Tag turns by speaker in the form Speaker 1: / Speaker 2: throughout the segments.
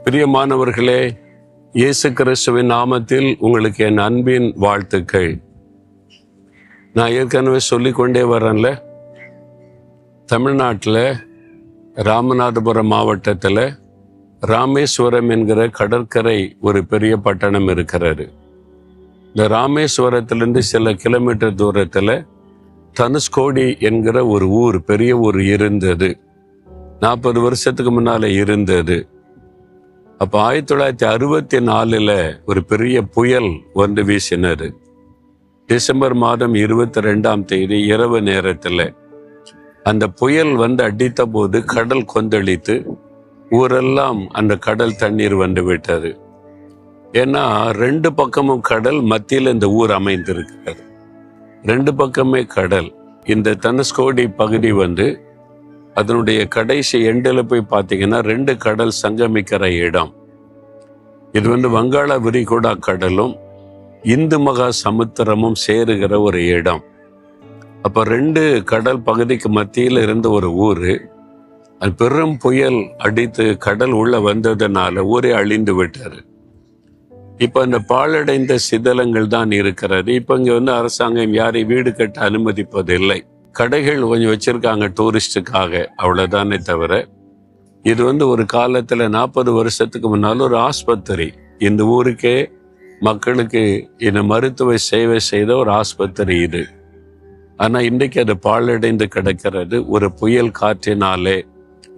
Speaker 1: பிரியமானவர்களே, இயேசு கிறிஸ்துவின் நாமத்தில் உங்களுக்கு என் அன்பின் வாழ்த்துக்கள். நான் ஏற்கனவே சொல்லிக்கொண்டே வரேன்ல, தமிழ்நாட்டில் ராமநாதபுரம் மாவட்டத்தில் ராமேஸ்வரம் என்கிற கடற்கரை ஒரு பெரிய பட்டணம் இருக்கிறது. இந்த ராமேஸ்வரத்திலிருந்து சில கிலோமீட்டர் தூரத்தில் தனுஷ்கோடி என்கிற ஒரு ஊர், பெரிய ஊர் இருந்தது. 40 வருஷத்துக்கு முன்னால் இருந்தது. அப்போ 1964 ஒரு பெரிய புயல் வந்து வீசினது. டிசம்பர் மாதம் 22ஆம் தேதி இரவு நேரத்தில் அந்த புயல் வந்து அடித்த போது கடல் கொந்தளித்து ஊரெல்லாம் அந்த கடல் தண்ணீர் வந்து விட்டது. ஏன்னா 2 பக்கமும் கடல், மத்தியில் இந்த ஊர் அமைந்திருக்கிறது. 2 பக்கமே கடல். இந்த தனுஷ்கோடி பகுதி வந்து அதனுடைய கடைசி எண்டில் போய் பார்த்தீங்கன்னா 2 கடல் சங்கமிக்கிற இடம். இது வந்து வங்காள விரிகுடா கடலும் இந்து மகா சமுத்திரமும் சேருகிற ஒரு இடம். அப்போ 2 கடல் பகுதிக்கு மத்தியில் இருந்த ஒரு ஊர், அது பெரும் புயல் அடித்து கடல் உள்ள வந்ததுனால ஊரே அழிந்து விட்டாரு. இப்போ அந்த பாழடைந்த சிதலங்கள் தான் இருக்கிறது. இப்போ இங்கே வந்து அரசாங்கம் யாரையும் வீடு கட்ட அனுமதிப்பதில்லை. கடைகள் கொஞ்சம் வச்சிருக்காங்க டூரிஸ்டுக்காக, அவ்வளோதானே தவிர இது வந்து ஒரு காலத்தில் 40 வருஷத்துக்கு முன்னால் ஒரு ஆஸ்பத்திரி, இந்த ஊருக்கே மக்களுக்கு இந்த மருத்துவ சேவை செய்த ஒரு ஆஸ்பத்திரி இது. ஆனால் இன்றைக்கு அது பாழடைந்து கிடக்கிறது, ஒரு புயல் காற்றினாலே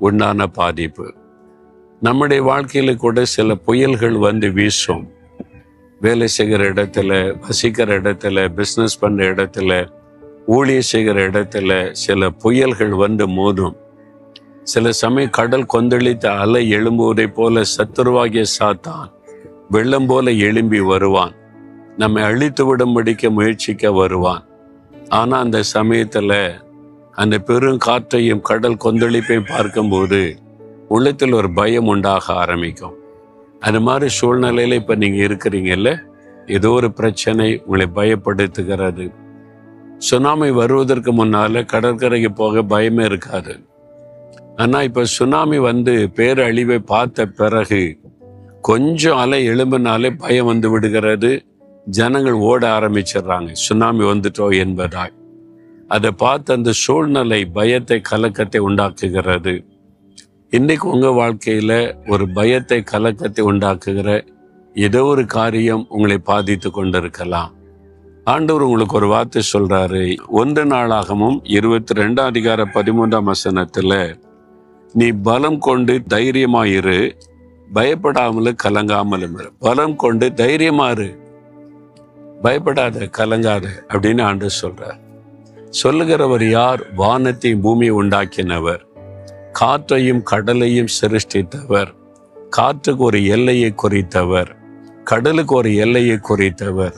Speaker 1: உண்டான பாதிப்பு. நம்முடைய வாழ்க்கையில கூட சில புயல்கள் வந்து வீசும். வேலை செய்கிற இடத்துல, வசிக்கிற இடத்துல, பிஸ்னஸ் பண்ணுற இடத்துல, ஊழியர் செய்கிற இடத்துல சில புயல்கள் வந்து மோதும். சில சமயம் கடல் கொந்தளித்த அலை எழும்புவதை போல சத்துருவாகிய சாத்தான் வெள்ளம் போல எழும்பி வருவான். நம்மை அழித்து விடும்படிக்க முயற்சிக்க வருவான். ஆனா அந்த சமயத்துல அந்த பெரும் காற்றையும் கடல் கொந்தளிப்பையும் பார்க்கும்போது உள்ளத்தில் ஒரு பயம் உண்டாக ஆரம்பிக்கும். அது மாதிரி சூழ்நிலையில இப்ப நீங்க இருக்கிறீங்கல்ல, ஏதோ ஒரு பிரச்சனை உங்களை பயப்படுத்துகிறது. சுனாமி வருவதற்கு முன்னால கடற்கரைக்கு போக பயமே இருக்காது. ஆனா இப்ப சுனாமி வந்து பேரழிவை பார்த்த பிறகு கொஞ்சம் அலை எழும்பினாலே பயம் வந்து விடுகிறது. ஜனங்கள் ஓட ஆரம்பிச்சிடுறாங்க, சுனாமி வந்துட்டோம் என்பதால். அதை பார்த்து அந்த சூழ்நிலை பயத்தை, கலக்கத்தை உண்டாக்குகிறது. இன்னைக்கு உங்க வாழ்க்கையில ஒரு பயத்தை, கலக்கத்தை உண்டாக்குகிற ஏதோ ஒரு காரியம் உங்களை பாதித்து கொண்டிருக்கலாம். ஆண்டவர் உங்களுக்கு ஒரு வார்த்தை சொல்றாரு. 1 நாளாகமும் 22:13 நீ பலம் கொண்டு தைரியமாயிரு, பயப்படாமலும் கலங்காமலும் இரு. பலம் கொண்டு தைரியமாறு, பயப்படாத, கலங்காத அப்படின்னு ஆண்டவர் சொல்றார். சொல்லுகிறவர் யார்? வானத்தையும் பூமியை உண்டாக்கினவர், காற்றையும் கடலையும் சிருஷ்டித்தவர், காற்றுக்கு ஒரு எல்லையை குறித்தவர், கடலுக்கு ஒரு எல்லையை குறித்தவர்,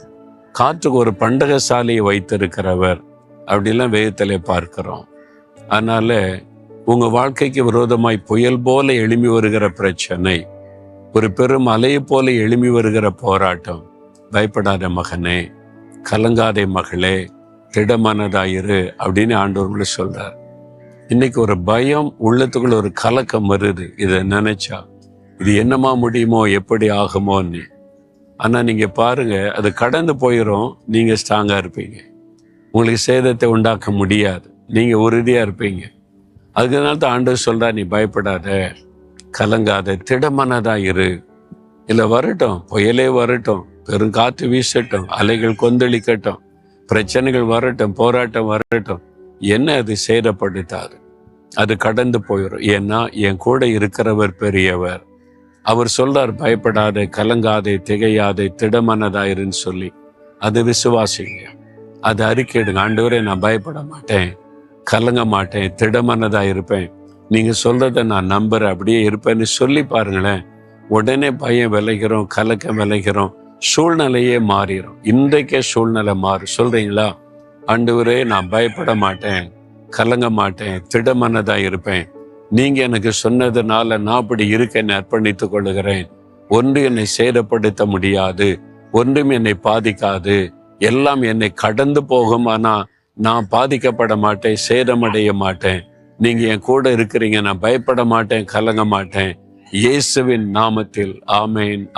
Speaker 1: காற்றுக்கு ஒரு பண்டகசாலையை வைத்திருக்கிறவர் அப்படிலாம் வேதத்திலே பார்க்கிறோம். அதனால உங்க வாழ்க்கைக்கு விரோதமாய் புயல் போல எழும்பி வருகிற பிரச்சனை, ஒரு பெரும் அலையை போல எழும்பி வருகிற போராட்டம், பயப்படாத மகனே, கலங்காதே மகளே, திடமனதாயிரு அப்படின்னு ஆண்டவர்களை சொல்றார். இன்னைக்கு ஒரு பயம், உள்ளத்துக்குள்ள ஒரு கலக்கம் வருது. இதை நினைச்சா இது என்னமா முடியுமோ, எப்படி ஆகுமோன்னு. ஆனா நீங்க பாருங்க, அது கடந்து போயிடும். நீங்க ஸ்ட்ராங்கா இருப்பீங்க, உங்களுக்கு சேதத்தை உண்டாக்க முடியாது, நீங்க உறுதியா இருப்பீங்க. அதுக்குனால தான் ஆண்டவர் சொல்றா, நீ பயப்படாத, கலங்காத, திடமனதா இரு. இல்ல வரட்டும், புயலே வரட்டும், பெருங்காற்று வீசட்டும், அலைகள் கொந்தளிக்கட்டும், பிரச்சனைகள் வரட்டும், போராட்டம் வரட்டும், என்ன அது சேதப்படுத்தாது, அது கடந்து போயிடும். ஏன்னா என் கூட இருக்கிறவர் பெரியவர். அவர் சொல்றார், பயப்படாதே, கலங்காதே, திகையாதே, திடமனதாயிருன்னு சொல்லி. அது விசுவாசிங்க, அது அறிக்கையிடுங்க. ஆண்டவரே, நான் பயப்பட மாட்டேன், கலங்க மாட்டேன், திடமனதா இருப்பேன், நீங்க சொல்றதை நான் நம்புறேன், அப்படியே இருப்பேன்னு சொல்லி பாருங்களேன். உடனே பயம் விளைகிறோம், கலக்கம் விளைகிறோம், சூழ்நிலையே மாறிடும். இன்றைக்கே சூழ்நிலை மாறும். சொல்றீங்களா? ஆண்டவரே, நான் பயப்பட மாட்டேன், கலங்க மாட்டேன், திடமனதா இருப்பேன், நீங்க எனக்கு சொன்னதுனால நான் அப்படி இருக்கேன்னு அர்ப்பணித்துக் கொள்ளுகிறேன். ஒன்று என்னை சேதப்படுத்த முடியாது, ஒன்றும் என்னை பாதிக்காது, எல்லாம் என்னை கடந்து போகும். ஆனா நான் பாதிக்கப்பட மாட்டேன், சேதமடைய மாட்டேன். நீங்க என் கூட இருக்கிறீங்க, நான் பயப்பட மாட்டேன், கலங்க மாட்டேன். இயேசுவின் நாமத்தில் ஆமேன்.